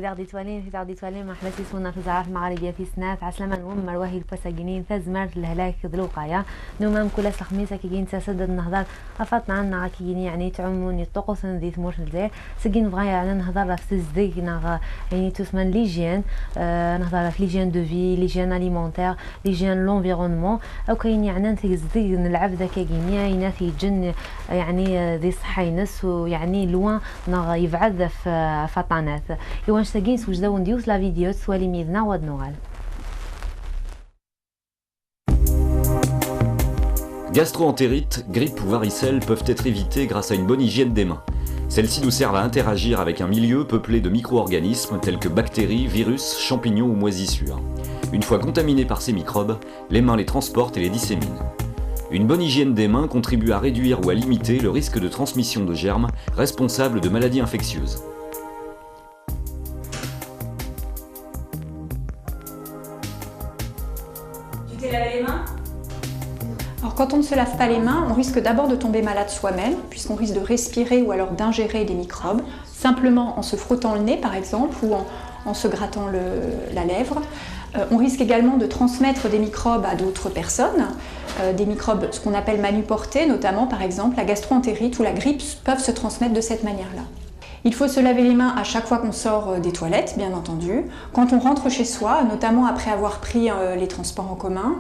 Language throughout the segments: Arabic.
في دار ديتوالين ما حبسي سونا في زعاف المغاربية في سنات عسلامة نوم مروهي الفساقينين ثزمر الهلاك ذلوقايا نومام كل خميسة كيجين تسدد النهضر أفاطنا عنا كيجيني يعني تعموني الطقوس نديت مور الجزائر سكين بغايا على نهضر في تزديق يعني تسمن ليجين نهضر في ليجين دو في ليجين أليمونتير ليجين لونفيرونمون أو كاين يعني تزديق نلعب ذاك كيجيني يعني في جن يعني ذي صحينس ويعني لوان نغ يبعد في فطانات يوان شتاقين سوجدا ونديوس لا فيديو سوالي ميدنا ود نوغال. Gastro-entérite, grippe ou varicelle peuvent être évitées grâce à une bonne hygiène des mains. Celles-ci nous servent à interagir avec un milieu peuplé de micro-organismes tels que bactéries, virus, champignons ou moisissures. Une fois contaminés par ces microbes, les mains les transportent et les disséminent. Une bonne hygiène des mains contribue à réduire ou à limiter le risque de transmission de germes responsables de maladies infectieuses. Tu t'es lavé les mains ? Alors quand on ne se lave pas les mains, on risque d'abord de tomber malade soi-même, puisqu'on risque de respirer ou alors d'ingérer des microbes, simplement en se frottant le nez par exemple, ou en se grattant la lèvre. On risque également de transmettre des microbes à d'autres personnes, des microbes ce qu'on appelle manuportés, notamment par exemple la gastro-entérite ou la grippe peuvent se transmettre de cette manière-là. Il faut se laver les mains à chaque fois qu'on sort des toilettes, bien entendu, quand on rentre chez soi, notamment après avoir pris les transports en commun,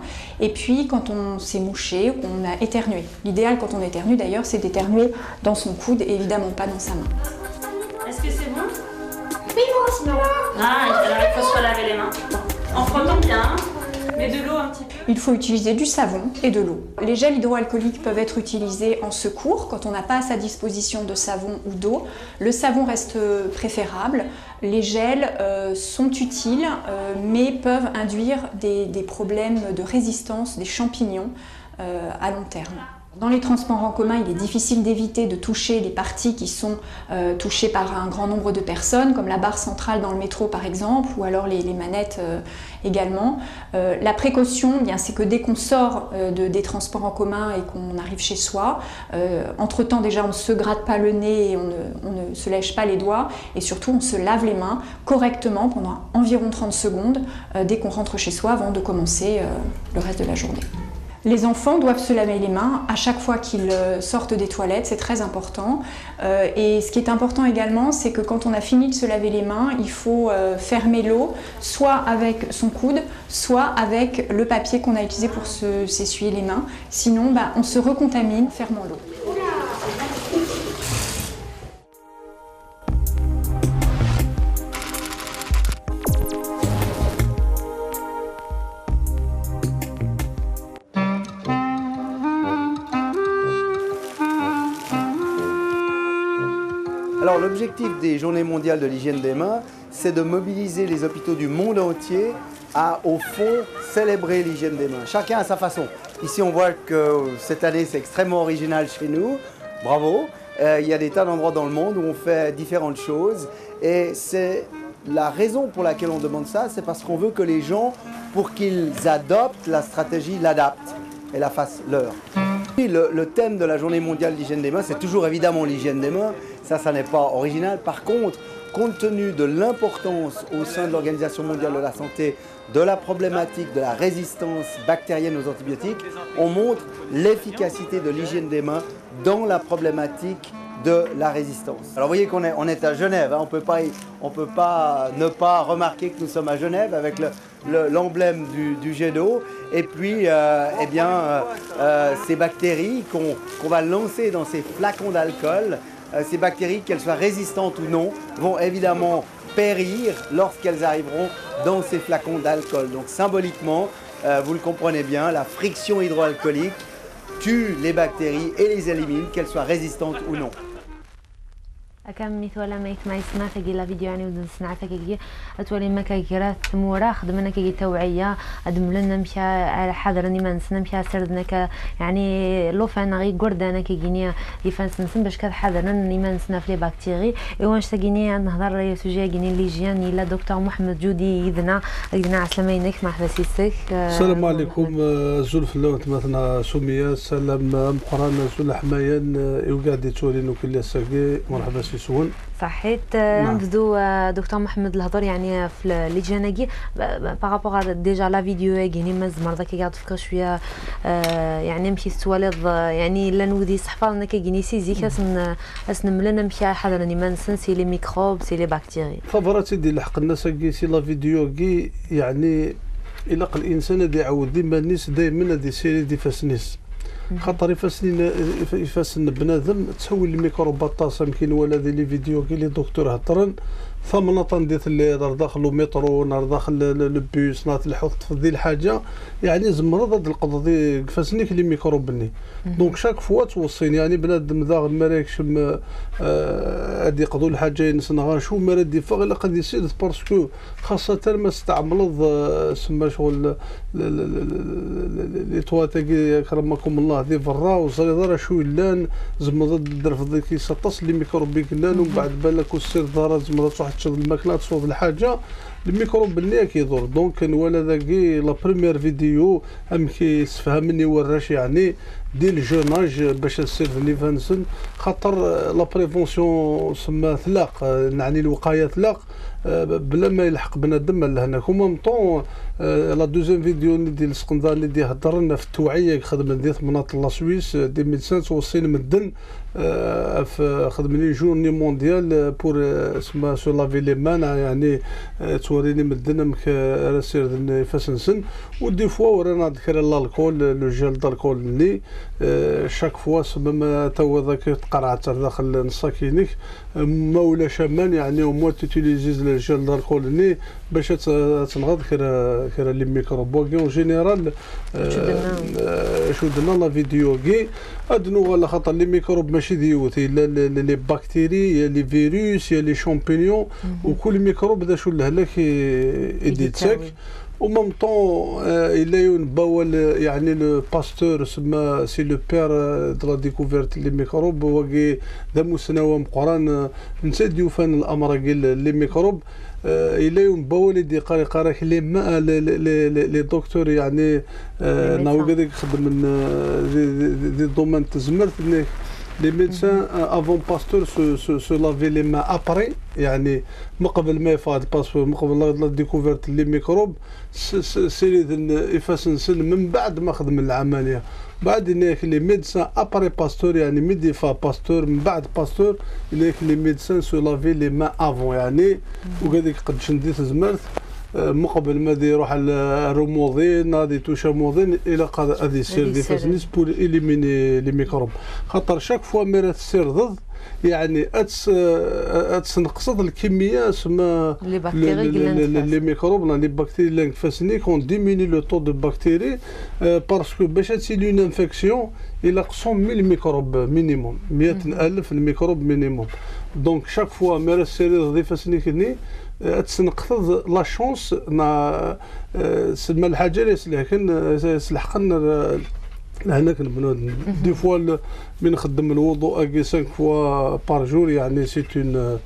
et puis quand on s'est mouché, qu'on a éternué. L'idéal quand on éternue d'ailleurs, c'est d'éternuer dans son coude et évidemment pas dans sa main. Est-ce que c'est bon ? Oui, moi aussi. Ah, alors il faut se relaver les mains. En frottant bien, mais de l'eau un petit peu. Il faut utiliser du savon et de l'eau. Les gels hydroalcooliques peuvent être utilisés en secours quand on n'a pas à sa disposition de savon ou d'eau. Le savon reste préférable. Les gels sont utiles mais peuvent induire des problèmes de résistance des champignons à long terme. Dans les transports en commun, il est difficile d'éviter de toucher les parties qui sont touchées par un grand nombre de personnes, comme la barre centrale dans le métro par exemple, ou alors les manettes également. La précaution, c'est que dès qu'on sort des transports en commun et qu'on arrive chez soi, entre-temps déjà on ne se gratte pas le nez et on ne se lèche pas les doigts, et surtout on se lave les mains correctement pendant environ 30 secondes dès qu'on rentre chez soi avant de commencer le reste de la journée. Les enfants doivent se laver les mains à chaque fois qu'ils sortent des toilettes, c'est très important. Et ce qui est important également, c'est que quand on a fini de se laver les mains, il faut fermer l'eau, soit avec son coude, soit avec le papier qu'on a utilisé pour s'essuyer les mains. Sinon, on se recontamine, fermons l'eau. Alors l'objectif des Journées mondiales de l'hygiène des mains, c'est de mobiliser les hôpitaux du monde entier à, au fond, célébrer l'hygiène des mains. Chacun à sa façon. Ici, on voit que cette année, c'est extrêmement original chez nous. Bravo. Il y a des tas d'endroits dans le monde où on fait différentes choses. Et c'est la raison pour laquelle on demande ça, c'est parce qu'on veut que les gens, pour qu'ils adoptent la stratégie, l'adaptent et la fassent leur. Le thème de la Journée mondiale de l'hygiène des mains, c'est toujours évidemment l'hygiène des mains. Ça n'est pas original. Par contre, compte tenu de l'importance au sein de l'Organisation mondiale de la santé de la problématique de la résistance bactérienne aux antibiotiques, on montre l'efficacité de l'hygiène des mains dans la problématique de la résistance. Alors vous voyez qu'on est à Genève, hein. On peut pas ne pas remarquer que nous sommes à Genève avec l'emblème du jet d'eau et puis ces bactéries qu'on va lancer dans ces flacons d'alcool, ces bactéries, qu'elles soient résistantes ou non, vont évidemment périr lorsqu'elles arriveront dans ces flacons d'alcool. Donc symboliquement, vous le comprenez bien, la friction hydroalcoolique tue les bactéries et les élimine, qu'elles soient résistantes ou non. كم مثلا ما يسمع تجي لا فيديو يعني ودن سمع تجي أتولي ما كجرات مورا خدمنا كجي توعية أدم لنا مشى على حذر إني ما نسنا مشى سردنا ك يعني لو فانا غي جردنا كجينيا يفنس نسن باش كذا حذرنا إني ما نسنا في بكتيري إيوانش تجيني نهضر سوجي جيني ليجيان إلى دكتور محمد جودي يدنا عسلامينك مع حسيسك. السلام عليكم زول في اللوت مثلا سمية سلام مقرانا زول حمايان يوقع دي تولي نوكل ساقي مرحبا سي كيسون صحيت. نبدو دكتور محمد الهضر يعني في اللي جانا كي بارابور ديجا لا فيديو يعني مزمر ذاك قاعد تفكر شويه يعني نمشي التواليط يعني لا نودي صحفه انا كيجيني سيزيك اسن ملنا نمشي حضرني ما نسنسي لي ميكروب سي لي بكتيري خبرتي ديال الحق الناس كي سي لا فيديو كي يعني الا قال الانسان هذا يعود ديما الناس دائما هذه سيري دي فاسنيس خاطر يفاسن بنادم تسوي الميكروبات طاسه يمكن ولا دي لي فيديو كي لي دكتور هضرن ثمن طنديت اللي داخل المترو نهار داخل البيس نهار الحوت في ذي الحاجه يعني زمرض هاد القضيه دي فاسني لي ميكروب بني دونك شاك فوا توصيني يعني بنادم ذا ما راكش هادي يقضوا الحاجه ينسنا غاشو ما ردي فغ الا قد يصير باسكو خاصه ما استعملوا سما شغل لي تواتاكي اكرمكم الله ذي فرا وصغيره شو لان زمرض الدرف ذيك يسطس لي ميكروب كلان ومن بعد بالك والسير دار زمرض تشرب الماكله تصوب الحاجه الميكروب اللي كيدور دونك ولا ذاكي لا بريمير فيديو ام كيسفهمني وراش يعني ديال الجوناج باش تصير في فانسن خاطر لا بريفونسيون سما ثلاق نعني الوقايه ثلاق بلا ما يلحق بنادم لهناك ومام طون لا دوزيام فيديو ديال السقندار اللي دي هضرنا في التوعيه خدمه ديال مناطق لا سويس دي ميدسان توصينا مدن في خدمني جورني مونديال بور اسمها سو لافي لي مان يعني توريني مدن مك راسير فاسنسن ودي فوا ورانا ذكر الكول لو جيل دالكول اللي شاك فوا سما تو ذاك تقرع داخل نصاكينيك ما ولا شمان يعني ومو تيتيليزي الجيل دالكول اللي باش تنغض كير لي ميكروب اون جينيرال شو درنا لا فيديو كي ادنو ولا خاطر لي ميكروب ماشي ديوثي لي بكتيري لي فيروس لي شامبينيون وكل ميكروب دا شو لهلاك يديتك ومام طون الا ينبول يعني لو باستور سما سي لو بير دو لا ديكوفيرت لي ميكروب هو ذا مسنوى مقران نسد يوفان الامر لي ميكروب الا ينبول يدي قارك لي ما لي دكتور يعني ناو قدك خدم من دي دومين تزمرت les médecins avant pasteur se lavaient les mains après يعني ما قبل ما يفاد باسبور ما قبل لا ديكوفيرت لي ميكروب سيريد يفاسنسن من بعد ما خدم العمليه بعد هناك لي ميدسان ابري باستور يعني ميدي فا باستور من بعد باستور هناك لي ميدسان سو لافي لي ما افون يعني وكذلك قد شنديت زمرت مقبل ما دي يروح الرموضين غادي توشاموضين الى قاد غادي يصير دي فاسنيس بور اليميني لي ميكروب خاطر شاك فوا ميرات تصير ضد يعني اتنقصد الكميه سما لي ميكروب لي بكتيري اللي فاسني كون ديميني لو طو دو بكتيري باسكو باش تصير اون انفيكسيون الى 100,000 ميكروب مينيموم 100,000 الميكروب مينيموم دونك شاك فوا ميرات تصير دي فاسني كني تنقصد لا شونس نا سما الحاجه اللي لكن سلحقنا لهناك البنود دي فوا من نخدم الوضوء اكي 5 فوا بار جور يعني سي اون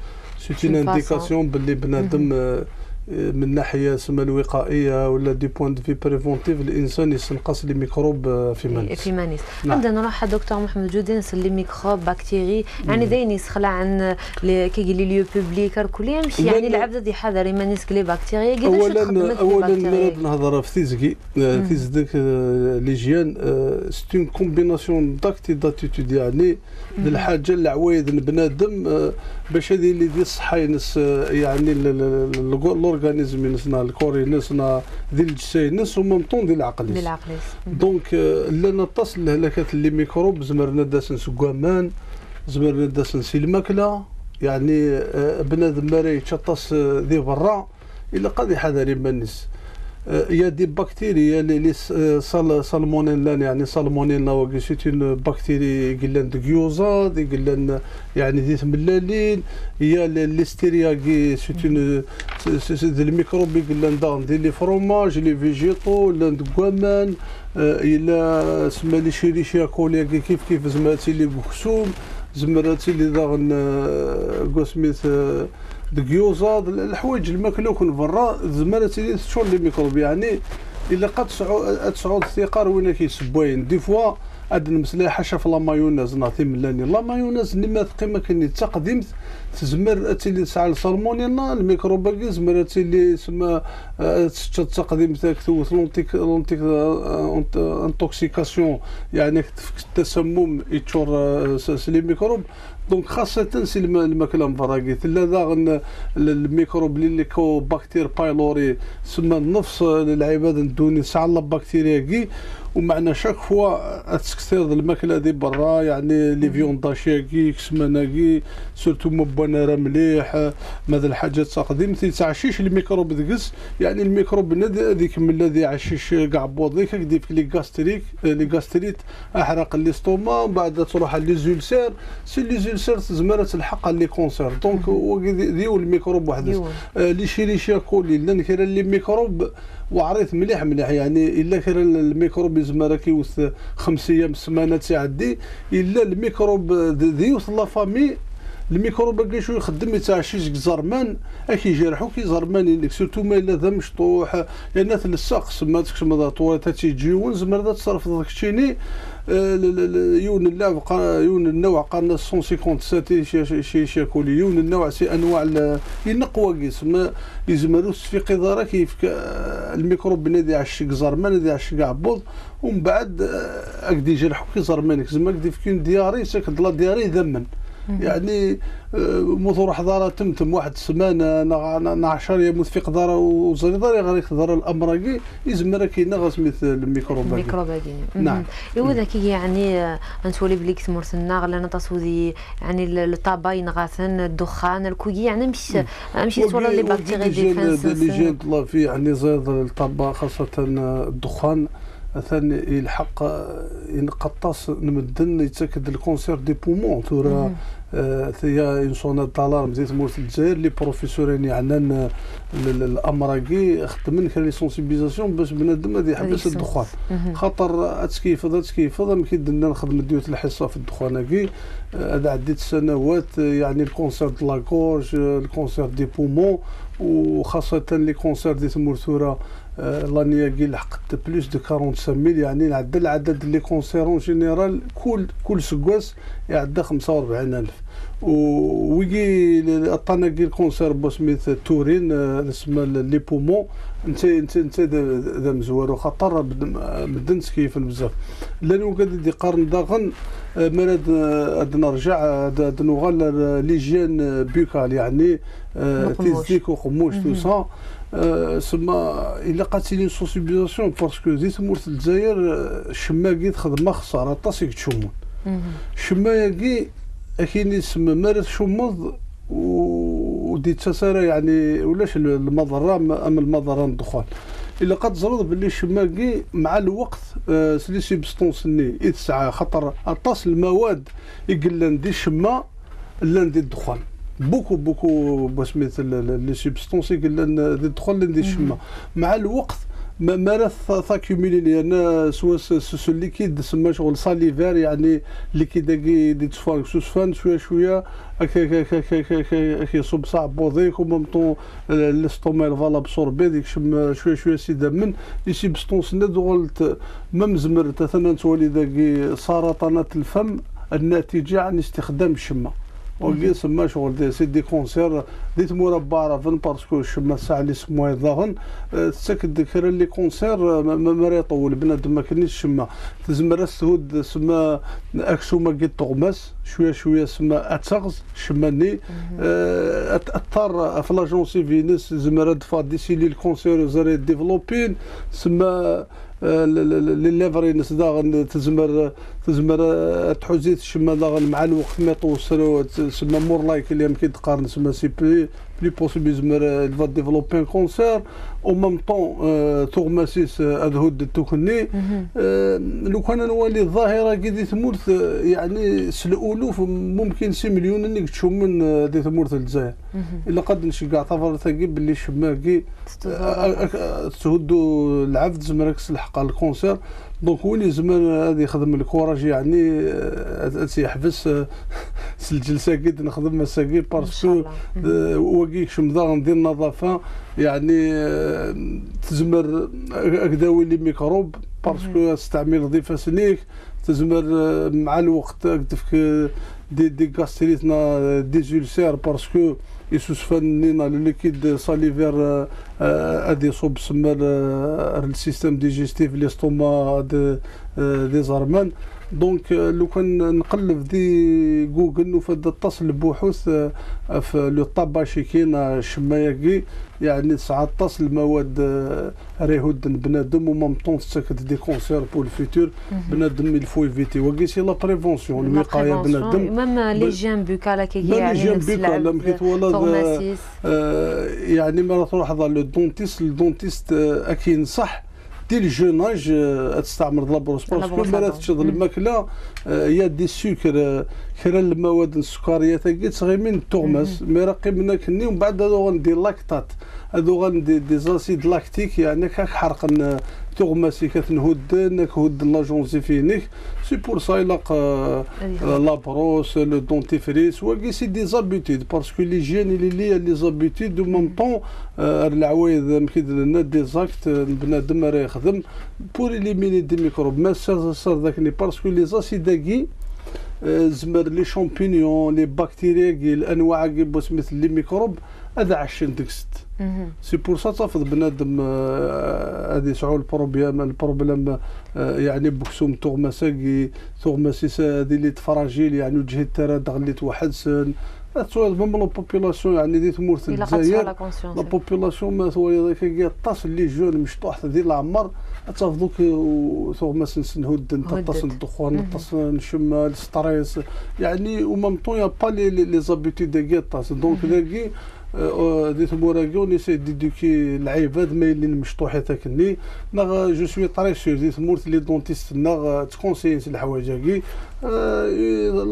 انديكاسيون باللي بنادم من ناحيه سما الوقائيه ولا دي بوين دو في بريفونتيف الانسان يستنقص لي ميكروب في مانيس نبدا نروح دكتور محمد جودي نسال لي ميكروب بكتيري يعني داين يسخلع عن كي لي ليو بوبليك الكل يمشي يعني العبد يحضر مانيس لي بكتيريا كيفاش اولا نهضر في تيزكي تيزدك ليجيان سي اون كومبيناسيون داكتي داتيتود يعني الحاجه العوايد بنادم باش هذه اللي دي الصحه ينس يعني الاورغانيزم ينسنا الكوري نسنا ذي الجسيم نس ومام طون ديال العقل دونك لنا تصل لهلاكات لي ميكروب زمرنا داسن سكوامان زمرنا داسن سي الماكله يعني بنادم ماري يتشطس ذي برا الا قضي حذري مانيس يا دي بكتيريا اللي سالمونيلا يعني سالمونيلا وكي سيت اون بكتيري قلان ديوزا دي قلان يعني دي ملالين يا ليستيريا كي سيت اون الميكروب قلان دان دي لي فروماج لي فيجيتو لاند كوامان الى سما لي شيريشيا كوليا كيف زماتي لي بوكسوم زمراتي لي داغن كوسميت دكيوزاد الحوايج الماكله كون برا زمراتي شغل لي ميكروب يعني الا قد تصعود الثقار وين كيسبوين دي فوا ادن مسلا حاشا في لا مايونيز نعطي ملاني لا مايونيز اللي ما قيمه كاين تقديمت تزمر اتلي ساعه السالمونيلا الميكروباكي زمر اتلي سما تقديم تاعك توث لونتيك انتوكسيكاسيون يعني التسمم يتشور لي ميكروب دونك خاصة سي الماكلة مفراقيت لا داغن الميكروب اللي كو بكتير بايلوري سما نفس العباد ندوني ساعة لا بكتيريا كي ومعنا شاك فوا تكثير الماكلة دي برا يعني لي فيونداشيا كي كسمانا كي سورتو مبانارة مليح ماذا الحاجات تقديم تيتعشيش الميكروب دقس يعني الميكروب هذيك من الذي عشيش كاع بوضيك كدير لي غاستريك لي غاستريت احرق الاستوما ومن بعد تروح لي زولسير سي لي زولسير تزمر تلحق لي كونسير دونك ديو الميكروب وحدس لي شيريشيا كولي لان كاين لي ميكروب وعريت مليح يعني الا كان الميكروب يزمر كيوث 5 ايام سمانه تعدي الا الميكروب ديوث لا فامي الميكروب كاع شو يخدم يتعشيش زرمان كيجرحو كيزرمان سورتو ما الا ذا مشطوح لان الساق سماتكش ما طوات تيجيون زمر ذا تصرف داك الشيني يون النوع قالنا 157 شي كولي يون النوع سي انواع ينقوا كيس ما يزمروش في قدره كيف الميكروب نادي عشق زرمان نادي عشق عبوض ومن بعد اكدي يجرحو كيزرمانك زعما كدي فين دياري ساكد لا دياري ذمن يعني موثور حضاره تمتم واحد السمانه 10 يموت في قدره وزريضه غير يقدر الامراكي يزمر كاينه غاسميت الميكروباكي نعم ايوا ذاك يعني نتولي بليك تمرسنا غلا تصودي يعني الطاباين غاثن الدخان الكوي يعني مش تولى لي بكتيريا ديفنس اللي جات الله في يعني زاد الطابا خاصه الدخان ثاني يلحق ينقطاس نمدن يتاكد الكونسير دي بومون تورا ثيا انسون دالار مزيت مورت الجزائر لي بروفيسورين يعني الامراكي خدمن كان لي سونسيبيزاسيون باش بنادم غادي يحبس الدخان خاطر اتكيف ما كيدنا نخدم ديوت الحصه في الدخان هذا عديت سنوات يعني الكونسير دو لا غورج الكونسير دي بومون وخاصه لي كونسير دي تمورتورا لانيا كي لحقت بلوس دو 45000 يعني نعدل العدد لي كونسيرون جينيرال كل سكواس يعدى 45000 ويجي الطناقي الكونسير بوسميت تورين اسمه لي بومون انت ذا مزوار خطر مدنت كيف بزاف لانه قاعد يقارن داغن مراد غادي نرجع نوغال ليجين بيكال يعني تيزيك وخموش تو سا سما الا قاتلين سونسيبيزاسيون باسكو زيت مورت الجزائر الشماكي تخدم خساره طاسيك تشمون الشماكي كاين يسمى مرض شمض ودي تسارة يعني ولاش المضره اما المضره الدخان الا قد زرد باللي الشماكي مع الوقت سلي سيبستونس ني يتسعى خطر اطاس المواد يقلن دي الشما لاندي الدخان بوكو باش مثل لي سيبستونس يقلن دي الدخان لاندي الشما مع الوقت مرث ثاكيوميلين انا سوا سو ليكيد سما شغل ساليفير يعني ليكيد دي تفاك سوسفان شويه يصب صعب بوضيك ومام طون الاستومال فالا بسوربي ديك شويه سيدا من لي سيبستونس ندغلت مم زمرت ثنا تولي داكي سرطانات الفم الناتجه عن استخدام الشمه وكي سما شغل دي سي دي كونسير ديت مربى رافن باسكو الشمه الساعه اللي سموها ظاهن تسكد كرا لي كونسير ما يطول بنادم ما كاينش الشمه تزمر السهود سما اكسوما كي طغماس شويه سما اتغز شماني اثر في لاجونسي فينس زمرد فادي سي لي الكونسير زاري ديفلوبين سما لي ليفرينس داغن تزمر تحوزيت الشمه داغن مع الوقت ما توصلوا تسمى مور لايك اللي يمكن تقارن تسمى سي بلي بوسيبل يزمر الفا ديفلوبين كونسير او ميم طون توغماسيس هاد توكني لو كان نولي الظاهره كي دي تمورت يعني الالوف ممكن 6 مليون انك تشوف من دي تمورت الجزائر الا قد نشجع طفر ثقيل باللي الشماكي تهدوا العفد زمركس الحق الكونسير دونك وين زمان هذه يخدم الكوراج يعني يحبس الجلسه كي نخدم مساكي باسكو وكيك شمضا ندير النظافه يعني تزمر اكداوي لي ميكروب باسكو استعمل نظيفه سنيك تزمر مع الوقت كتفك دي غاستريتنا دي زولسير باسكو يسوسفنينا لو ليكيد ساليفير ادي صوب سمر السيستم ديجيستيف ليستوما دي زارمان. دونك لو كان نقلب دي جوجل وفد اتصل ببحوث في لو طاباشي كاين شماياكي يعني 19 المواد ريهود بنادم ومام طون تسكت دي كونسير بور الفيتور بنادم الفو ايفيتي وكيسي لا بريفونسيون الوقايه بنادم ميم لي جيم بوكالا كي يعني نفس اللعب يعني مرة تروح لو دونتيست اكيد صح دي الجوناج تستعمل لابروس باسكو مرات تشد الماكله يا دي سكر كرا المواد السكريه تاكي صغير من التغماس مي راقي منا كني ومن بعد هذو غندير لاكتات هذو غندير دي زاسيد لاكتيك يعني كحرق تغماسي كتنهد نكهد لاجونسي فينيك سي بور سا يلاق لابروس لو دونتيفريس وكيسي دي زابيتيد باسكو لي جين لي زابيتيد دو ميم طون العوايد مكيدير لنا دي زاكت بنادم راه يخدم بور إليميني دي ميكروب ما صار ذاكني باسكو لي زاسيداكي زمر لي شامبينيون لي بكتيريا الانواع كيبوس مثل لي ميكروب هذا عشان تكست سي بور سا تفض بنادم هذه سعول البروبليم يعني بكسوم تغمساكي تغمسيس هذه اللي تفراجيل يعني وجه التراد غليت واحد سن تسوى ميم لا بوبولاسيون يعني دي تمور في الجزائر لا بوبولاسيون ما هو هذاك كي طاس اللي جون مشطوح ديال العمر تفضوك تغمس نسنهد نطاس الدخان نطاس نشم الستريس يعني ومام طون يا با لي زابيتيد ديال طاس دونك داكي دي تموراكيون نسي ديدوكي العباد ما اللي مشطوحي تاكني ناغ جو سوي طري سور دي تمورت لي دونتيست ناغ تكونسيس الحوايج هاكي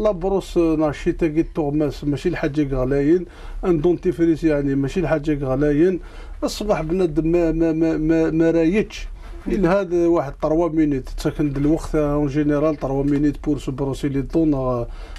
لابروس ناشي تاكي تغماس ماشي الحاجه غلاين ان دونتيفريس يعني ماشي الحاجه غلاين الصباح بنادم ما رايتش إن هذا واحد 3 مينيت تسكن الوقت اون جينيرال 3 مينيت بور سبروسي لي دون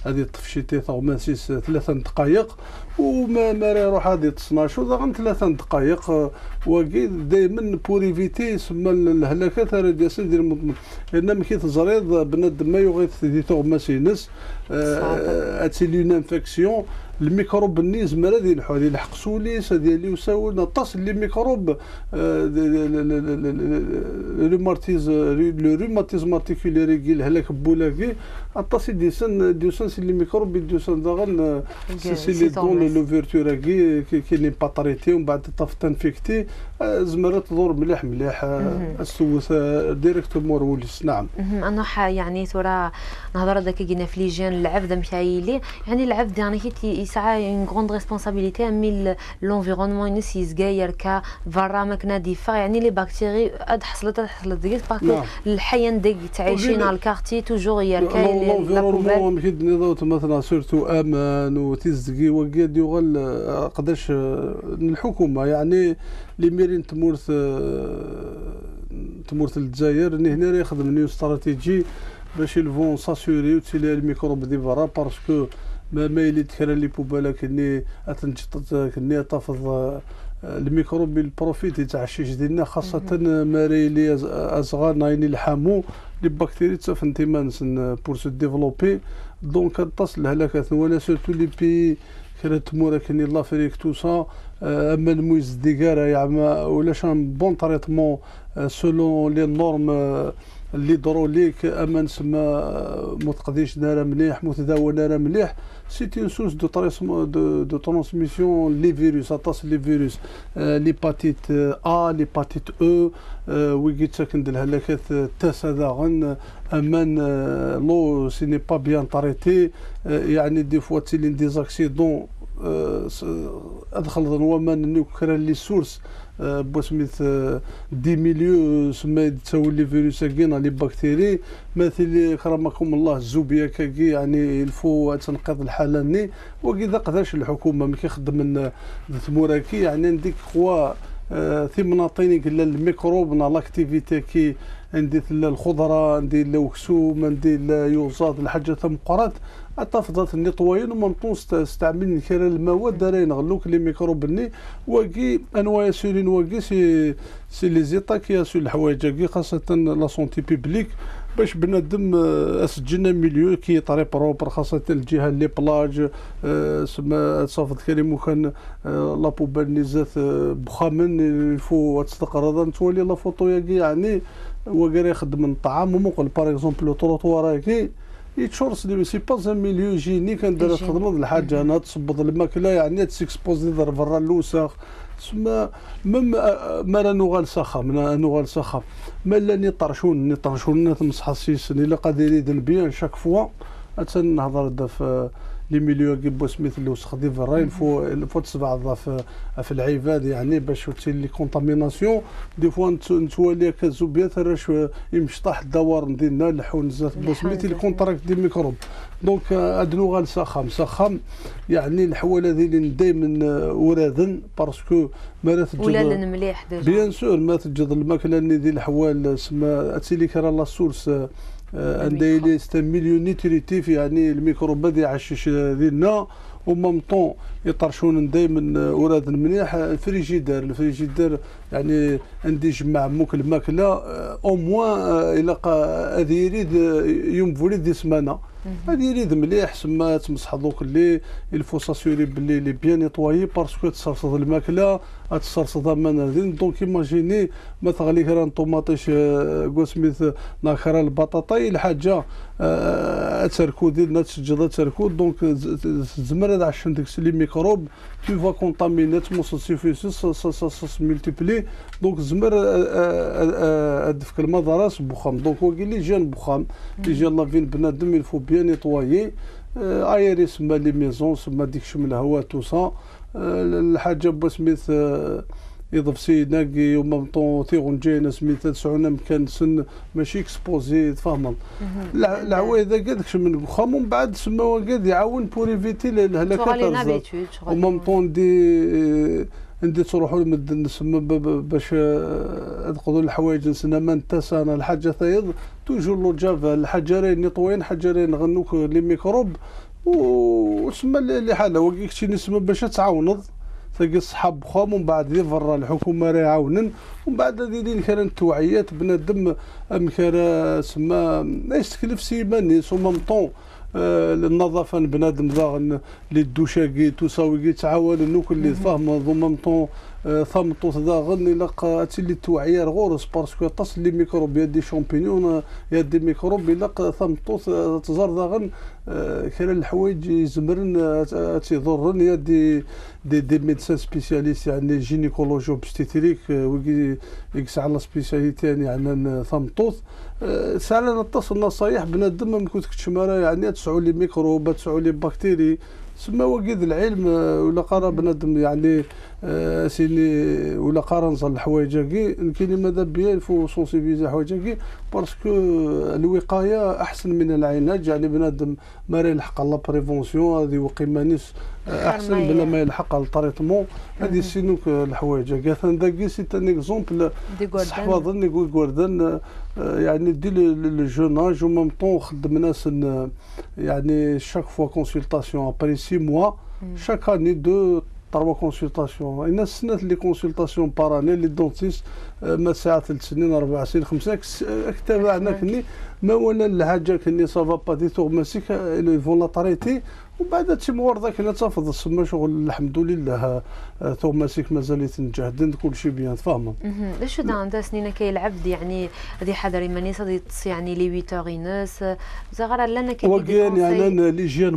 هذه طفشيتي تغماسيس 3 دقائق وما يروح هذه 12 وضغن 3 دقائق وكي دائما بور ايفيتي سما الهلاكات رادياسيون ديال لان ملي كيتزريض بنادم ما يغيث دي تغماسينس اتسي لون انفيكسيون الميكروب النيز مرض يلحق هذه الحقسوليس هذه اللي يساوي نطاس اللي ميكروب الروماتيزم ارتيكوليري كي الهلاك بولاكي اطاسي ديسن سي لي ميكروب ديسن داغن سي لي دون لوفيرتور كي ني با تريتي ومن بعد طاف تنفيكتي زمرات تدور مليح السوس ديريكتومون وليس نعم انا يعني ترى نهضر هذاك كينا في لي جين العبد مشايلي يعني العبد يعني كي يسعى اون غروند ريسبونسابيلتي مي لونفيرونمون ينس يزغاير كا فارا ماكنا ديفا يعني لي بكتيري حصلت ديك باسكو الحيان ديك تعيشين على الكارتي توجور يركاي لونفيرونمون كي نضوت مثلا سورتو امان وتيزكي وكاد يغل قداش الحكومه يعني لي ميرين تمورث الجزائر هنا راه يخدم نيو استراتيجي باش يلفون ساسوري وتسيلي الميكروب دي فرا باسكو ما يلي تكرا لي بوبالا كني اتنجط كني تافض الميكروب البروفيت تاع الشيش ديالنا خاصه ماري لي ازغار نايني الحامو لي بكتيري تفنتيمانس بور سو ديفلوبي دونك تصل الهلاكات ولا سورتو لي بي كرات مورا كني لافريك تو سا اما المويز ديكارا يعما ولا شان بون تريتمون سولون لي نورم ليدروليك اما نسمى متقديش نارا مليح متداول نارا مليح سي اون سورس دو ترانسميسيون لي فيروس اطاس لي فيروس ليباتيت ا ليباتيت او ويجي تسكن الهلاكات تاسا غن امان لو سي ني با بيان تريتي يعني دي فوا تسيلين دي زاكسيدون ادخل ظنوما نوكرا لي سورس بوسميت دي ميليو سما تساوي لي فيروس كاين لي بكتيري مثل كرمكم الله الزوبيا كاكي يعني الفو تنقيض الحاله ني وكذا قداش الحكومه ملي كيخدم تموراكي يعني عندك خوا ثمناطين كلا الميكروب نا لاكتيفيتي كي عندي الخضره عندي الوكسوم عندي اليوزاد الحاجه مقرات اتفضلت النطوين ومنطوس استعمل كرا المواد راين غلوك لي ميكروب ني وكي انواع سورين وكي سي لي زيطا كي سو الحوايج كي خاصه لا سونتي بوبليك باش بنادم اسجلنا ميليو كي طري بروبر، خاصه الجهه لي بلاج سما صافط كريم وكان لا بوبال نزات بخامن الفو تستقر تولي لا فوتو يعني هو قال يخدم الطعام ومقل باغ اكزومبل لو تروطوار هكي يتشورس لي سي با ان ميليو جيني كندير خدمه الحاجه انا تصبط الماكله يعني تسيكسبوزي برا الوسخ سما مم مالا نوغال ساخا من نوغال ساخا مالا نطرشون تمسح السيسن الا قادر يدن بيان شاك فوا تنهضر في لي ميليو كيبو سميث اللي وسخ دي فراين فو تسبع في العباد يعني باش تسير لي كونتاميناسيون دي فوا نتوالي كزوبيات راش يمشطح الدوار ديالنا الحون زات بو سميث لي كونتراكت دي ميكروب دونك ادنو غال ساخام يعني الحواله اللي دائما ورادن باسكو ما تجد ولا مليح ديجا بيان سور ما تجد الماكله ديال الحوال سما اتسيلي كرا لا سورس عندي ستا مليون نيتريتيف يعني الميكروبات اللي عشش ديالنا ومام طون يطرشون دائما وراد مليح. الفريجيدار يعني عندي جمع موك الماكله او موان الى هذه يريد يوم فوليد دي سمانه هذه يريد مليح سما تمسح دوك اللي الفو ساسيوري باللي لي بيان نيطوايي باسكو تصرصد الماكله تصرصدها منادين دونك ايماجيني ما تغلي كرا طوماطيش كو سميث ناخرا البطاطاي الحاجه تركو ديالنا تسجل تركو دونك زمرد عشان داك لي ميكروب tu vas contaminer ton ça multiplie donc زمر هذاك المضارس بخام دونك هو قال لي جان بخام اللي جا لافين بنادم il faut bien nettoyer ايري سما لي ميزون سما ديك شم الهواء تو سا الحاجه بسميث يضرب سي ناقي ومام طون تيغون جاينا سميتها تسعونا مكان سن ماشي اكسبوزي تفهموا العوايده قادك من الخام ومن بعد سما قاد يعاون بوريفيتي الهلاكات ومام طون عندي تروحوا لمدن سما باش ادخلوا الحوايج نسنا ما انت سنه الحاجه ثايض توجور لو جافا الحجرين نطوين حجرين غنوك لي ميكروب وسما اللي حاله وكيكشي نسمى باش تعاونض تلقى الصحاب خام ومن بعد يفر الحكومه راه يعاونن ومن بعد دايرين كان التوعيات بنادم مكان سما يستكلف سيماني ومام طون النظافه بنادم ذا لي دوشاكي توساوي تعاون نوك اللي فاهم ضمام طون ثمطو ذاغن الا تي لي توعيه غورس باسكو تصل لي ميكروب يا دي شامبينيون يا دي ميكروب الا ثمطو تزار ذاغن كاين الحوايج يزمرن تيضرن يا دي ميدسان سبيسياليست يعني جينيكولوجي وبستيتريك وكي يقسع على سبيسياليتي يعني ثمطوط سالا نتصل نصايح بنادم ما كنتش مرا يعني تسعوا لي ميكروب تسعوا لي بكتيري سما وقيد العلم ولا قرا بنادم يعني سيني ولا قرا نزل الحوايج كي كاين ماذا بيا الفو سونسيبيزي حوايج كي باسكو الوقايه احسن من العلاج يعني بنادم ما يلحق لا بريفونسيون هذه وقيمانيس احسن بلا ما يلحق التريتمون هذه سينوك الحوايج كاع ثاني سي ان اكزومبل صحوا ظني غوردن يعني دي لو جوناج ومام طون خدم ناس يعني شاك فوا كونسلطاسيون ابري 6 موا chaque année 2-3 consultations. Il y a des consultations par année, les dentistes, ما ساعة 3 سنين 4 سنين 5 اكتب عنا كني ما ولا الحاجة كني صافا با دي توغماسيك فون لا طريتي وبعد تي موردا كنا تفضل السما شغل الحمد لله توغماسيك مازال يتنجهدن كل شيء بيان تفهموا. ليش دا عندها سنين كيلعب يعني هذه حضري ماني صدي يعني لي 8 ناس زغرا لنا كي وكان يعني ليجيان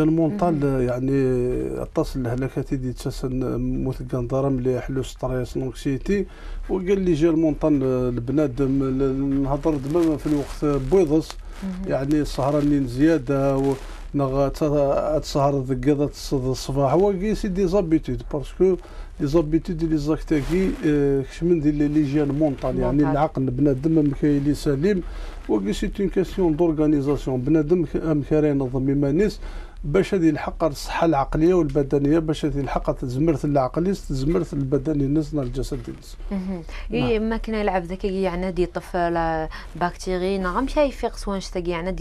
مونطال يعني اتصل الهلاكات دي تسن مثقن ضرم اللي يحلو ستريس نونكسيتي وقال لي جا المونطان البنادم نهضر دابا في الوقت بويضس يعني السهرانين زياده نغا تسهر ذكاده الصباح وكي سي دي زابيتود باسكو لي زابيتود لي زاكتاكي كشمن ديال لي جيان مونطان يعني العقل بنادم مكاين لي سليم وكي سي اون كاستيون دورغانيزاسيون بنادم مكاري ينظم يمانيس باش هذه الحق الصحه العقليه والبدنيه باش هذه الحق تزمرت العقليه تزمرت البدني نزنا الجسد الناس اي ما كنا يلعب ذاك يعني دي طفل باكتيري نعم شي يفيق سوان شتاق يعني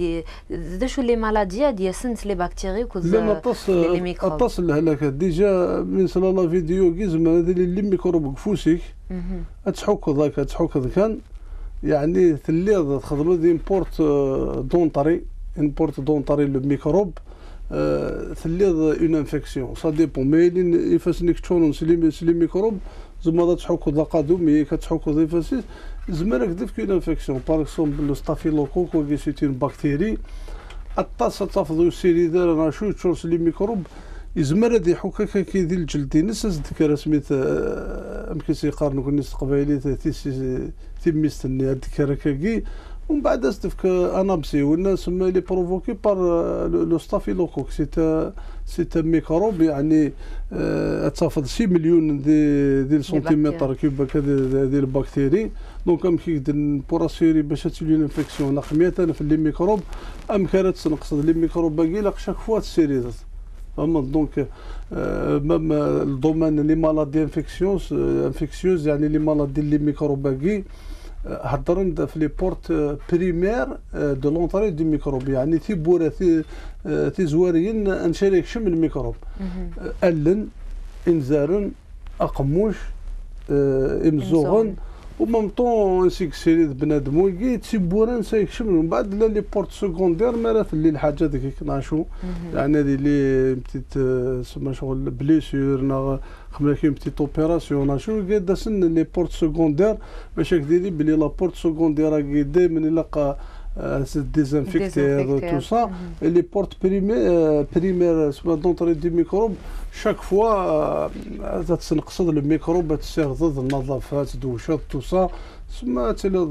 دي شو لي مالاديا دي سنت لي باكتيري كوز لي ميكروب اتصل هلاك ديجا من سلا لا فيديو كيزم هذه لي ميكروب كفوسيك تحك ذاك كان يعني ثليض تخدم ديمبورت دونطري لو ميكروب ثليض اون انفيكسيون سا ديبون مي يفاسنيك تشونون سلي ميكروب زعما تحكو دقادو مي كتحكو ديفاسيس زمانك ديف اون انفيكسيون باغ اكزومبل لو ستافيلوكوك كي سيتي اون بكتيري الطاسه تفضو سيري دار انا شو تشورس لي ميكروب يزمر هادي حكاكا كيدير الجلد ناس ذكر سميت يمكن سيقارنوا كل الناس القبائليه تيميستني هاد الكراكاكي ومن بعد استفك انابسي والناس ما لي بروفوكي بار لو ستافيلوكوك سيت ميكروب يعني تفض 6 مليون ديال سنتيمتر كيوب ديال البكتيري دونك كيقدر بوراسيري باش تولي انفيكسيون لاق 100,000 لي ميكروب كانت تنقصد لي ميكروب باقي لاق شاك فوا تسيري دونك ميم الدومين لي مالادي انفيكسيوز يعني لي مالادي لي ميكروباكي هضرنا في لي بورت بريمير دو لونطري دو ميكروب يعني تيبورا تيزواريين انشاريك شم الميكروب الن انزارن اقموش امزوغن ومام طون انسيك سيريد بنادم ويجي تيبوران سيكشم من بعد لا لي بورت سكوندير مرات اللي الحاجه ديك ناشو يعني هذه اللي بتيت سما شغل بليسيور نا خمنا كاين بتيت اوبيراسيون ناشو قاد سن لي بورت سكوندير باش كديري بلي لا بورت سكوندير كي دائما يلقى ديزانفيكتير تو سا لي بورت بريمير سما دونطري دي ميكروب شاك فوا تنقصد الميكروب تسير ضد النظافات دوشات تو سا سما تلد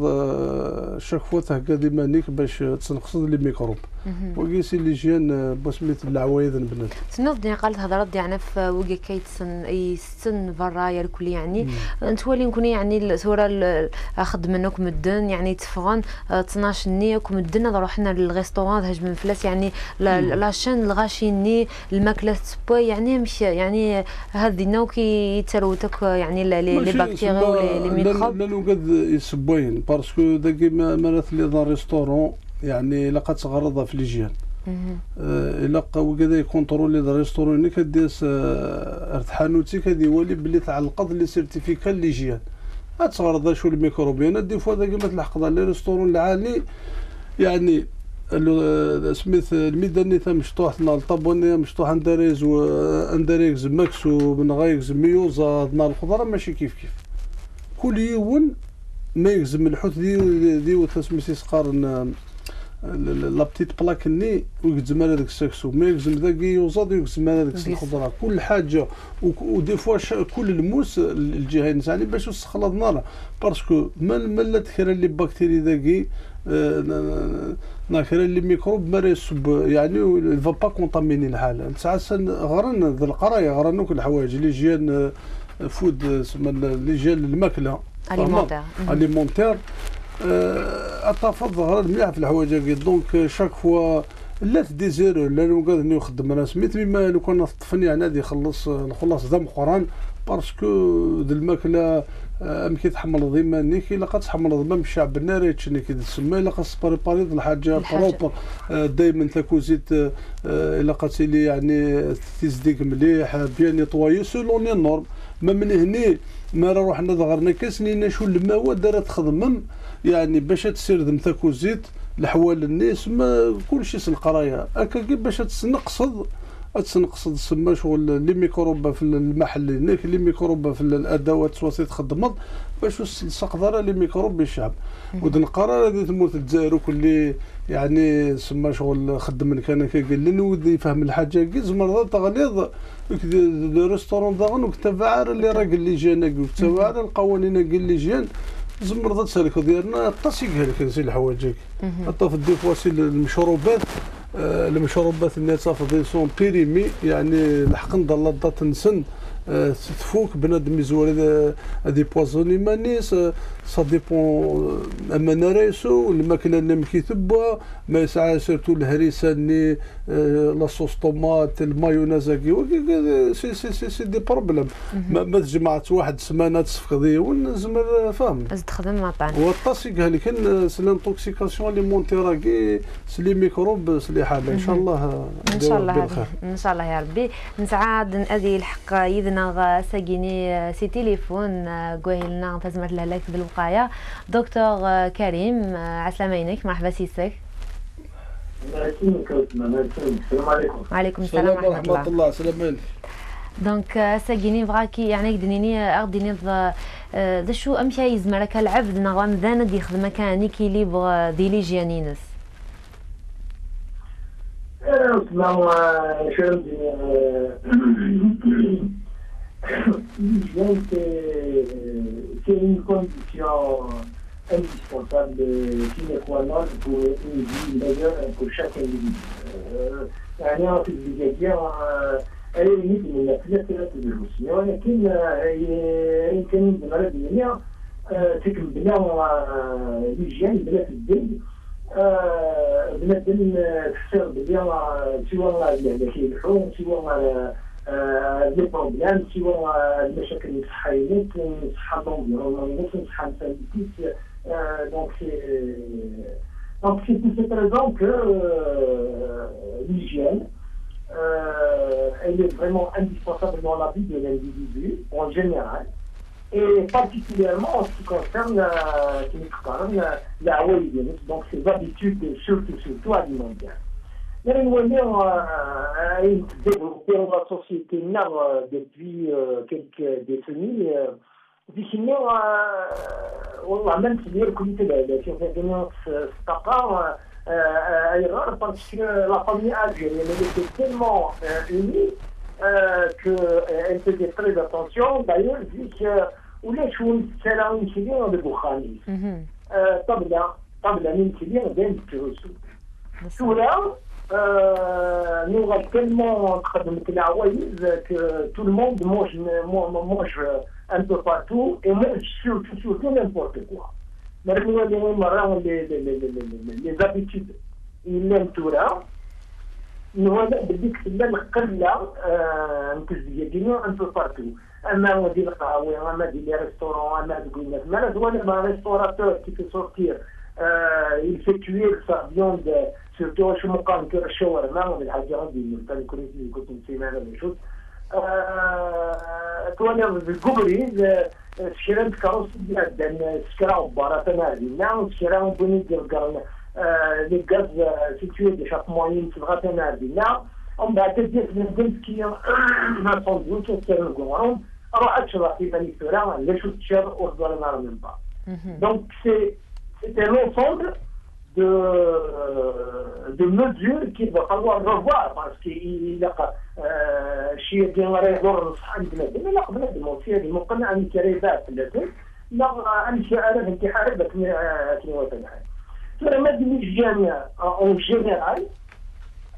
شاك فوا تهكا ديما نيك باش تنقصد لي ميكروب وكيسي لي جيان بسميت العوايد البنات تنوض دي قالت هضرت يعني في وكا كيتسن يسن فرايا الكل يعني انت ولي نكون يعني الصوره اخذ منك مدن يعني تفغن 12 نيك مدن روحنا للريستوران هاج من فلاس يعني لاشين الغاشيني الماكله سبا يعني مش يعني هذه نوكي يتروتك يعني لي بكتيريا ولي ميكروب لا نوجد يسبوين باسكو داكي مرات لي دار ريستورون يعني الا تغرضها في ليجيان الا وكذا يكونترولي دار ريستورون كديس ارتحانوتي كديولي بلي تعلقد لي سيرتيفيكا ليجيان تغرضها شو الميكروبيان دي فوا داكي ما تلحق لي ريستورون العالي يعني سميث الميداني تاع مشطوح نال طابوني مشطوح اندريز واندريكز ماكس ومن غايكز ميوزا نال الخضره ماشي كيف كل يوم ما يلزم الحوت ديو تسميسي سقارن لا بتيت بلاك ني ويقزم على داك الساكسو ما يلزم ذاك يوزاد ويقزم على داك الخضره كل حاجه ودي فوا كل الموس الجهه نتاعي باش تخلط نار باسكو ما تكرا لي بكتيري داكي ناكرا لي ميكروب ما يسب يعني فا با كونتاميني الحاله ساعات غرن ذا القرايه غرن كل الحوايج اللي جيان فود سما اللي جا الماكله اليمونتير اتفضل غير مليح في الحوايج دونك شاك فوا لا تديزيرو لا نقعد نخدم انا سميت بما لو كان طفني انا غادي نخلص دم قران باسكو الماكله كي تحمل ضيما نيك الا كتحمل ضيما الشعب الناري تشني كي تسمى الا خاص بريباري الحاجه بروبر دائما تاكو زيت الا قاتلي يعني تزديك مليح بيان نيطوايي سولون لي نورم ما من هنا ما روحنا ضغرنا كاسنينا شو المواد دارت تخدم يعني باش تسير ذم تاكو زيت لحوال الناس ما كلشي القرايه هكا باش تنقصد تسمى شغل لي ميكروب في المحل هناك لي ميكروب في الادوات سواسي تخدمض باش تقدر لي ميكروب بالشعب ودن قرار هذه تموت الجزائر كل يعني سما شغل خدم كان قال لي ودي يفهم الحاجه كي زمر تغليظ الريستورون داغن وكتفاعل اللي راه قال لي جانا وكتفاعل القوانين قال لي جان زمر السلك ديالنا الطاسيك هذيك نسي الحوايج حتى في الديفواسي المشروبات اللي تافضي سون بيريمي يعني الحق نضل تنسن تفوك بنادم يزور هذه بوازوني مانيس سا ديبون اما نرايسو الماكله اللي مكيتبها ما يسعى سيرتو الهريسه ني لا صوص طوماط المايونيز سي دي بروبليم ما تجمعت واحد سمانه تسفقدي ونزمر فاهم تخدم مع طعن والطاسيك هذه كان سي لانتوكسيكاسيون لي مونتيراكي سلي ميكروب سلي حاجه ان شاء الله ان شاء الله يا ربي نسعاد نادي الحق يدنا ساقيني سي تليفون قوي لنا تزمر لها لك الوقاية. دكتور كريم عسلامينك، مرحبا سيسك. السلام عليكم. وعليكم السلام ورحمة الله. سلام. دونك ساكيني فغاكي يعني دنيني اغديني ذا شو امشي يزمرك العبد نغام ذانا دي خدمه كاني كي ليبر دي ليجيانينس. اسمعوا شنو c'est une condition indispensable sine qua non pour une vie meilleure pour chaque individu. يعني في البداية أي مثل من الثلاثة الروسية، ولكن يمكن بغرض الدنيا تكمل بلا ليجيان بلا في الدين بلا الدين تحصل بلا سواء العلاج الحوم سواء لي بروبليم سواء المشاكل الصحية الصحة الانفيرونمون الصحة السانيتية. Donc c'est pour cette raison que l'hygiène elle est vraiment indispensable dans la vie de l'individu en général, et particulièrement en ce qui concerne la hygiène, donc ses habitudes surtout alimentaires. Mais nous voyons développer dans la société depuis quelques décennies. définir même si le comité de surveillance statale erreur parce que la famille algérienne était tellement unie qu'elle faisait très attention. D'ailleurs, vu que c'est là une filière de Boukhani. طبعا une filière d'Intirosu. Tout là, nous avons tellement que tout le monde mange un peu partout et mange surtout n'importe quoi. Les habitudes, il aime tout là. Nous avons des un peu partout. On dit les restaurants, un restaurateur qui fait sortir, il fait cuire sa viande, surtout chez mon camp, que le shawarma, on est algérien, on connaît la même chose. تواني بالجبري سكران كاروس ديال سكران باراتنا ديالنا سكران بني ديال لي غاز سيتوي دي شاك موين في الغاتنا ديالنا ومن بعد ديال الدنسكيه ما صندوق كيرن كورون راه اتشرا في بني سورا لا شو تشر وخضر نار من بعد. Donc c'est un ensemble de mesures qu'il va falloir revoir parce qu'il y a شيء ديال يضر الصحة البلاد لا بلاد الموسيقى المقنع عن كريبات لكن لا عن شعارات انتحارات كني وطنها. فلما l'hygiène en général,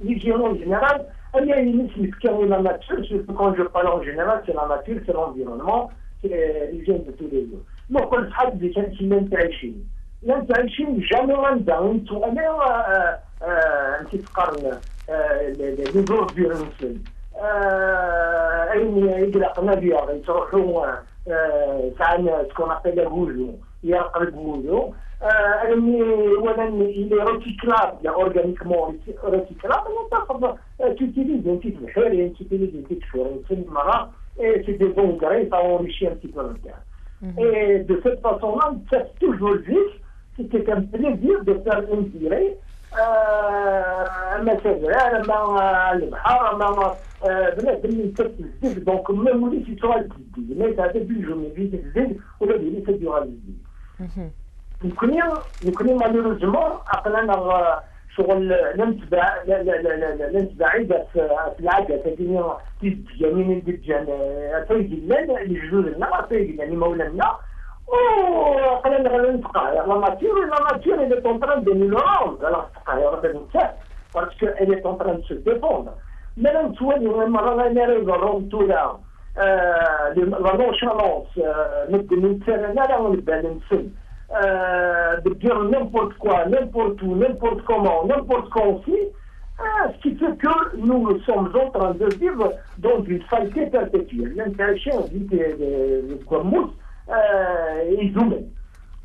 l'hygiène en général, elle est une question la nature, surtout quand je parle en général, c'est la nature, c'est l'environnement, c'est l'hygiène de tous les jours. Donc كل حد كان شي تعيشين لا تعيشين jamais عندها انتو انا انت تقارن les ordures أين يقلق نبيض يروحوا ساعة تكون أقل بوجو يقلب بوجو ولن إلى ريسيكلاب لا أورجانيكمون ريسيكلاب تاخذ تيتيليز أنت الحريم تيتيليز أنت الحريم في المرة c'est des bons grains ça enrichit un petit peu le terre. Et de cette façon-là, c'est toujours juste, c'était un plaisir de faire une virée. مثلا مع البحر مع بلاد اللي كتزيد دونك ما وليش يصرا الجديد ما هذا بالجمله في الزيد ولا ديري تديرها الجديد يمكن مالوريزمون عقلنا شغل الانتباعية في العادة تديني تيجي من الدجان تيجي لنا الجذور لنا تيجي يعني مولانا وقلنا غير نتقى لا ماتير elle est en train de nous rendre alors parce qu'elle est en train de se défendre. Maintenant, tu vois, la nonchalance, de dire n'importe quoi, n'importe où, n'importe comment, n'importe quand aussi, ce qui fait que nous sommes en train de vivre dans une saleté perpétuelle. L'interaction de mousse est humaine.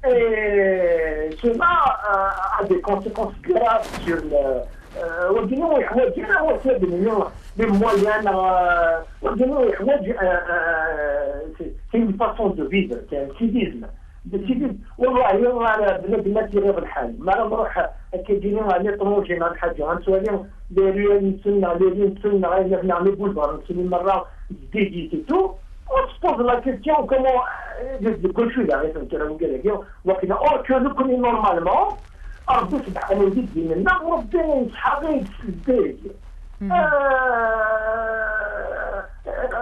Et cela a des conséquences graves sur les moyens. C'est une façon de vivre, c'est un civisme. والله انا بلاتي غير الحال ما نروح كيجيني غادي طروجي مع الحاجه غنسولي نتسنى نعمل بولفار نتسنى مره ديديتي تو وتبوز لا كيستيون كومون كل شيء يعني فهمت انا نقول لك ولكن اور كو نكون نورمالمون ربي سبحانه يدي منا وربي يسحقي البيت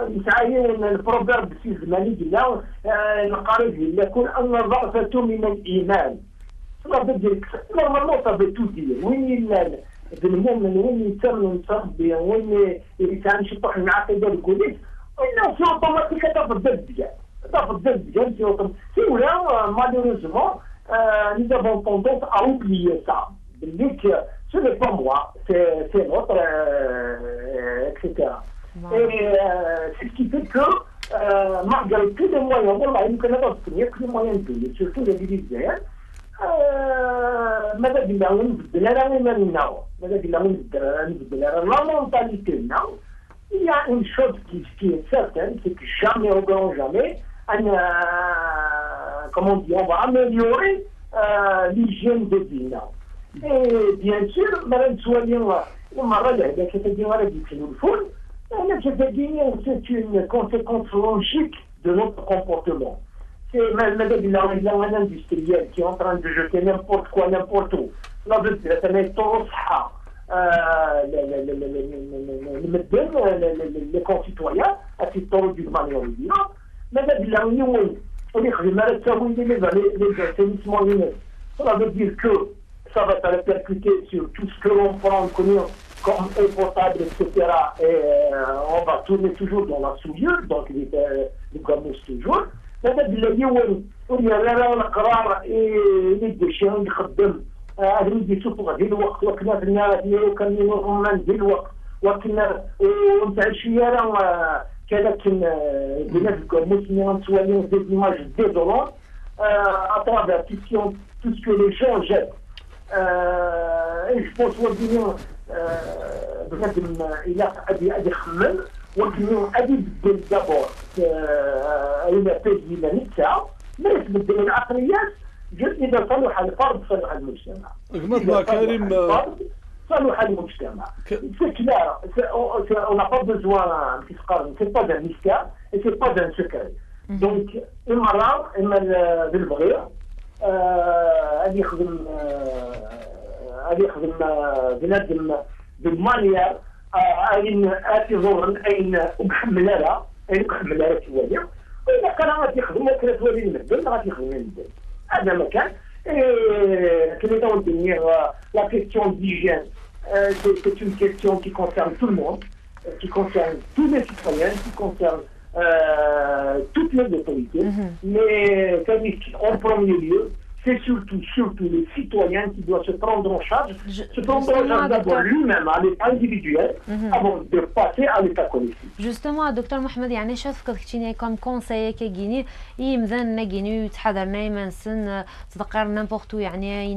يسعين البروفيرب في زماني قال القريب يقول ان الرأفة من الايمان ربي ديك نورمالمون صافي تو دير وين المؤمن وين يتم يصبي وين يتعامل شي طرح العقيده الكليه وين سي اوتوماتيك تاخذ الدرب ديال سي ولا مالوريزمون nous avons tendance à oublier ça. Ce n'est pas moi, c'est l'autre, etc. Wow. Et c'est ce qui fait que, malgré tous les moyens, voilà, il ne pas obtenir que les moyens de payer, surtout les dividendes. ماذا قلنا ونبدل راني ما ناو ماذا قلنا ونبدل la mentalité now. Il y a une chose qui est certaine, c'est que jamais, au grand jamais, comment on dit, on va améliorer l'hygiène de vie. Et bien sûr, Mme Soualian, c'est une conséquence logique de notre comportement. C'est Mme industrielle qui est en train de jeter n'importe quoi, n'importe où. Les concitoyens, à ce temps du manière. ماذا بالله وين يخدم على التمويل les assainissements humains. Ça veut dire que ça va se répercuter sur tout ce que l'on prend comme eau potable, etc. Et on va tourner toujours dans la souillure, donc les gamos toujours. ماذا بالله وين يرى القرار اللي الدشين يخدم هذا اللي يشوفوا غادي الوقت وكنا في النهار وكان الرومان ديال الوقت وكنا ونتاع الشياره كلكن بنات الكوموسيون سوالين des images désolantes à travers tout ce que les gens jettent. Et je pense que بنادم إلا غادي يخمم ولكن غادي يبدل دابور إلى تجديد نتاعو ما يتبدل العقليات إذا صلح الفرد صلح المجتمع. مثلا كريم صلح المجتمع. C'est clair, on n'a pas besoin c'est pas un mystère et c'est pas un secret. Donc المرة إما بالبغية غادي يخدم بنادم بالمانيير غادي يظهر أين محملة لها شوية وإذا كان غادي يخدم كان توالي المدن غادي يخدم المدن هذا مكان. كما نقول la question d'hygiène c'est une question qui concerne tout le monde, qui concerne tous les citoyens, qui concerne toutes les autorités, mais en premier lieu, c'est surtout les citoyens qui doivent se prendre en charge, d'abord lui-même à l'état individuel, avant de passer à l'état collectif. Justement, Dr Mohamed, يعني شاف كتشيني كم كونساي كيجيني يمزن نجيني يتحضرنا يمنسن تذكر نمبورتو يعني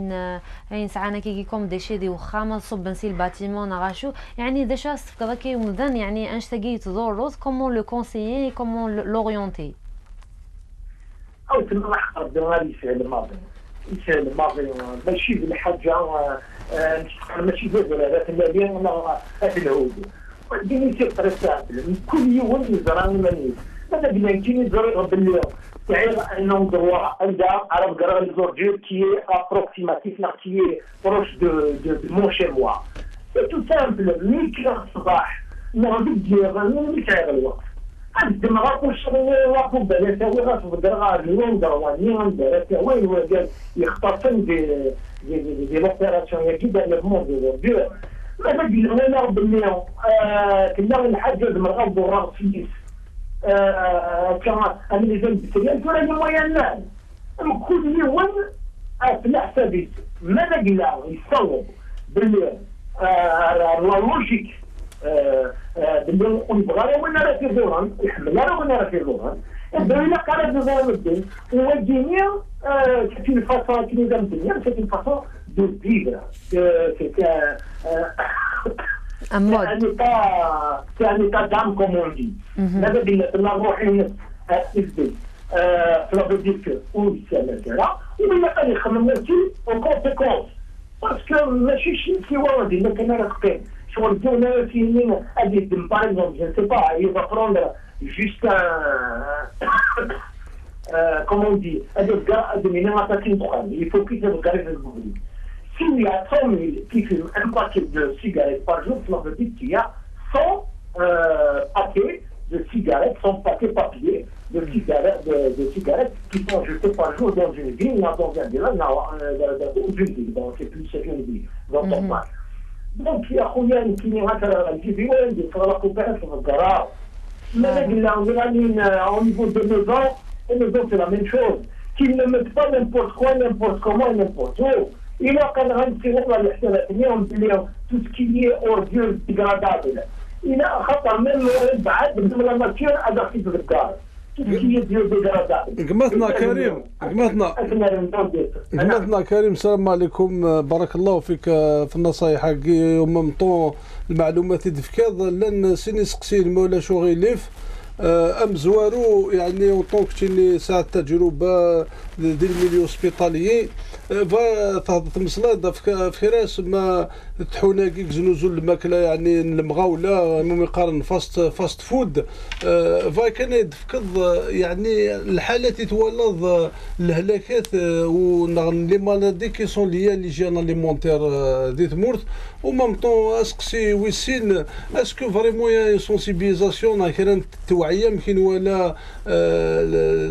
إن ساعنا كيجي كم دشي دي وخامة صب نسي الباتيمون نغاشو يعني دشا كذا كي يمزن يعني أنش تجي تدور comment le conseiller comment l'orienter. أو تما حقر دماري في الماضي. الإنسان الماضي ماشي بالحاجة ماشي بهذا الذي أنا أدلهود وديني سيطرة سهل كل يوم يزرعني منيس ماذا بنا يجيني زرع بالليل تعير أنه دروا عندها عرب قرار الزورجير كي أبروكسيماتيف كي بروش دو مون شي موا سي تو سامبل ملي كلا الصباح نغدي دير ملي تعير الوقت عندما غاكون شغل واقف بلاتاوي غاف بدرغا اليوم دروانيين بلاتاوي وقال يختصن دي لوبيراسيون يجب ان يكون دي ماذا قلنا انا بالليل كنا الحاجه المراه الضرار فيس كما انا اللي جنب السريان ترى مويانا كل يوم في حسابي ماذا قلنا يصوب بالليل لا لوجيك باللي نبغى وين راه في دوران يحملها وين راه في دوران الدولة قالت نظام الدين هو الدنيا c'est une façon qui nous donne bien c'est une façon de vivre c'est un état d'âme comme on dit ماذا قلنا الروحية تثبت cela veut dire que oui, c'est l'intérêt, ou il y a des conséquences. Parce que ماشي شي سوى ما كان رقم شغل دون فيلمين هذه par exemple je ne sais pas il va prendre juste comment on dit il faut qu'il se regarde le bruit. S'il y a 100 000 qui fument un paquet de cigarettes par jour, cela veut dire qu'il y a 100 paquets de cigarettes, 100 paquets papier de cigarettes qui sont jetés par jour dans une ville, dans un village, dans une ville, donc c'est plus une ville dont on parle. Donc il y a Khouyan qui n'est pas la vidéo, il faut la coopération sur le garage. Mais au niveau des maisons, les maisons c'est la même chose. Qu'ils ne mettent pas n'importe quoi, n'importe comment, n'importe où. Il a quand même tout ce qui est ordure dégradable. Il a même la nature adaptée de الدار. Tout ce qui est dégradable. قمتنا كريم السلام عليكم بارك الله فيك في النصائح ومام طون المعلومات دفكاض لان سيني سقسي المولى شو غيليف ام زوارو يعني وطونك تيني ساعه تجربه ديال الميليو سبيطاليي فمصلاد في راس ما تحوناكيك زنوزول الماكله يعني المغاوله مقارن فاست فود فكان يدفكض يعني الحالات يتولد الهلاكات لي مالادي كي سون ليا ليجيان اليمونتير دي تمورت ومام طون اسقسي ويسين اسكو فريمون يا سونسيبيزاسيون كاين التوعيه يمكن ولا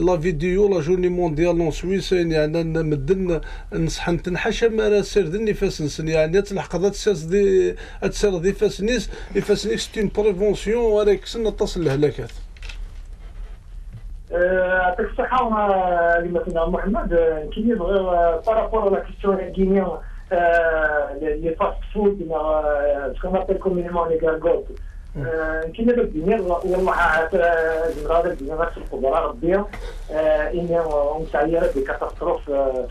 لا فيديو لا جورني مونديال اون سويس يعني مدن نصح نتنحشى ما سردني فاسنسن يعني تلحق هذا تسير دي فاسنيس سي اون بريفونسيون ولكن سن تصل الهلاكات. يعطيك الصحة مثلا محمد كي يبغي بارابور لا كيستيون غينيان لي فاست فود سكون ابل كومينمون لي غارغوت كي نبدا الدنيا والله هذا الدنيا نفس القدرة ربي إني مسعيرة بكاتاستروف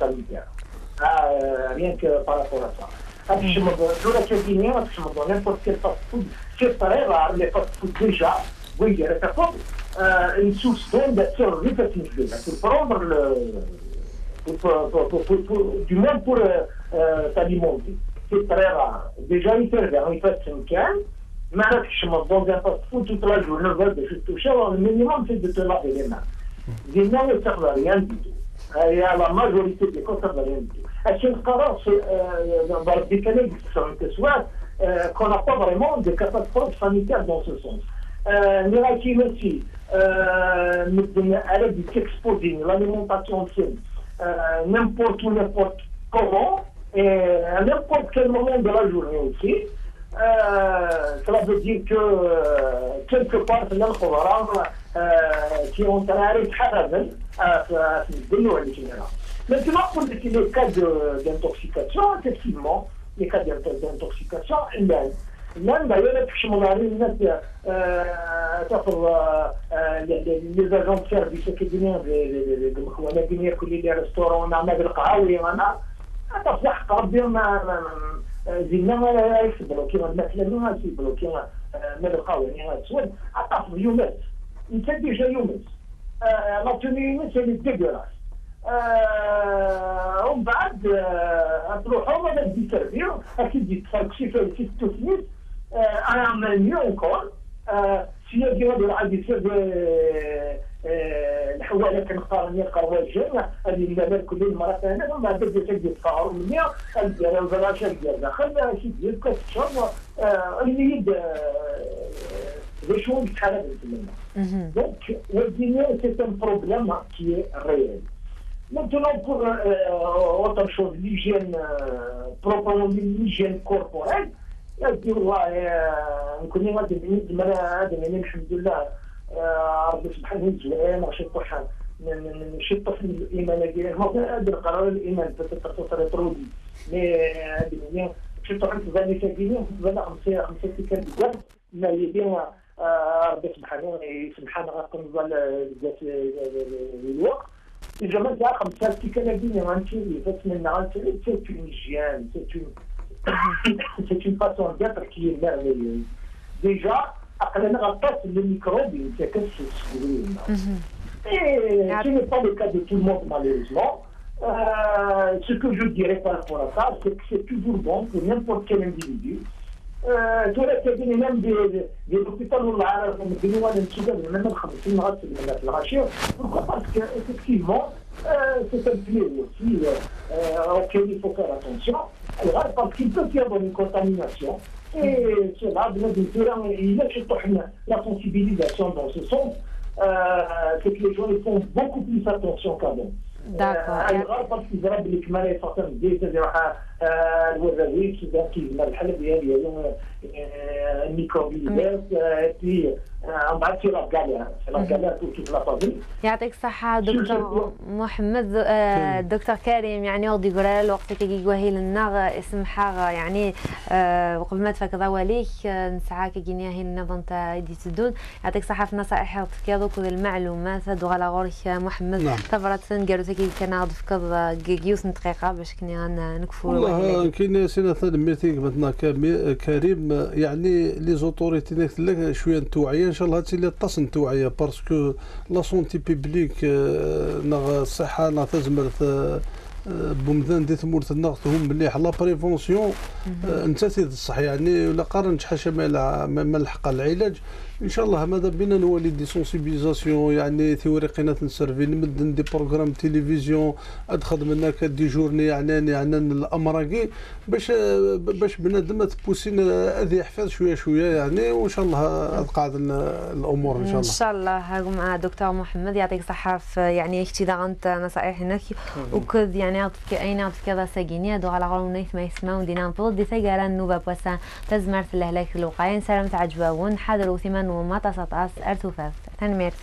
sanitaire. Rien que par rapport à ça. Sur la cuisinière, dans n'importe quel fast-food, c'est très rare, les fast-food déjà, oui, il y a une source de survie facile. Pour prendre du moins pour s'alimenter. C'est très rare. Déjà, il fait 5 ans, mais dans un fast-food toute la journée, le minimum, c'est de te laver les mains. Les mains ne servent à rien du tout. Il y a la majorité des cas, ça ne va rien du tout. الشيء القرار dans le décalage qu'on n'a pas vraiment de catastrophe sanitaire dans ce sens. Niraki aussi, elle est exposée, l'alimentation saine, n'importe où, n'importe comment, et à n'importe quel moment de la journée aussi. Cela veut dire que quelque part, c'est l'alcool qui ont arrêté à se dénouer. Maintenant, pour les cas d'intoxication, effectivement, les cas d'intoxication, même d'ailleurs, les agents de service qui viennent les restaurants, on a des قهاوي انا تصح قربي ما زينا يكبروا كيما الماكله ما يكبروا كيما ما القهوه يعني تسود عطاف يومات انت ديجا يومات لا توني يومات اللي ديغولاس ومن بعد تروحوا ما بدي تربيو اكيد يتفرق شي في التسميت انا مانيو انكور سي ديال عندي سير الحواله كنختار من القهوه الجامع هذه المبادئ كل المرات انا ما بدي تجي تقارن مني الديال الزراشه ديال داخل شي ديال كتشرب اللي les choses très bien. Donc, le dîner, c'est un problème qui est réel. Maintenant, pour autre chose, l'hygiène, proprement dit l'hygiène corporelle, نكون غادي الحمد لله ربي سبحانه وتعالى شي طفل الايمان ديالهم هذا القرار الايمان تتطرد مي شي طفل تزاني كاينين تزاني 5 كان بزاف ما يبين ربي سبحانه غتنزل الوقت الجمال تاع 5 كان غنمشي فتمنى غنمشي c'est une hygiène, c'est une façon d'être qui est merveilleuse. Déjà, أقلنا غطاس الميكروب يتكسس Et ce n'est pas le cas de tout le monde, malheureusement. Ce que je dirais par rapport à ça, c'est que c'est toujours bon pour n'importe quel individu. même des hôpitaux là, comme même pourquoi? Parce qu'effectivement, c'est un fléau aussi auquel il faut faire attention. Alors, parce qu'il peut y avoir une contamination. Et cela, il y a la sensibilisation dans ce sens. C'est que les gens ils font beaucoup plus attention qu'avant. D'accord. parce qu'ils auraient des كمال يفصل دي تزرع الوزاري كذا كيزمر الحلب ديالي اليوم الميكروبيات puis بعد في رجالة كيف لا تظن. يعطيك الصحة دكتور محمد. دكتور كريم يعني غادي يقول الوقت كي يقوهي لنا اسم حاجة يعني وقبل ما تفكر وليك نسعى كي هي النظام تاع دي تدون. يعطيك الصحة في نصائح كذوك المعلومات هادو على غورك محمد. تبرت نقالو كي كان غادي فكر جيوس دقيقة باش كني نكفوا. والله كاين سنة ميتيك مثلا كريم يعني لي زوتوريتي لك شوية توعية ان شاء الله هاتي لي طاس توعية باسكو لا سونتي بيبليك نغ الصحة نا تزمر بومدان دي ثمورة النغط هم مليح لا بريفونسيون انت تيد الصح يعني ولا قارنت حاشا ما الحق العلاج ان شاء الله ماذا بينا نولي دي سونسيبيزاسيون يعني ثوريقينا تنسرفي نمد دي بروغرام تلفزيون ادخل منك دي جورني يعني الامراقي باش بنادم تبوسين هذه يحفظ شويه يعني وان شاء الله تقعد الامور ان شاء الله. ان شاء الله مع دكتور محمد يعطيك الصحه يعني اختيارات نصائح هناك وكذ يعني اين كذا ساقيني هذو على غرو نيث ما يسمعون دينا نفض دي سيجارا نوبا بوسا تزمرت الهلاك الوقاين سلام تعجبون حاضر وثمان وما تصطاس ارتفاف تنميرت.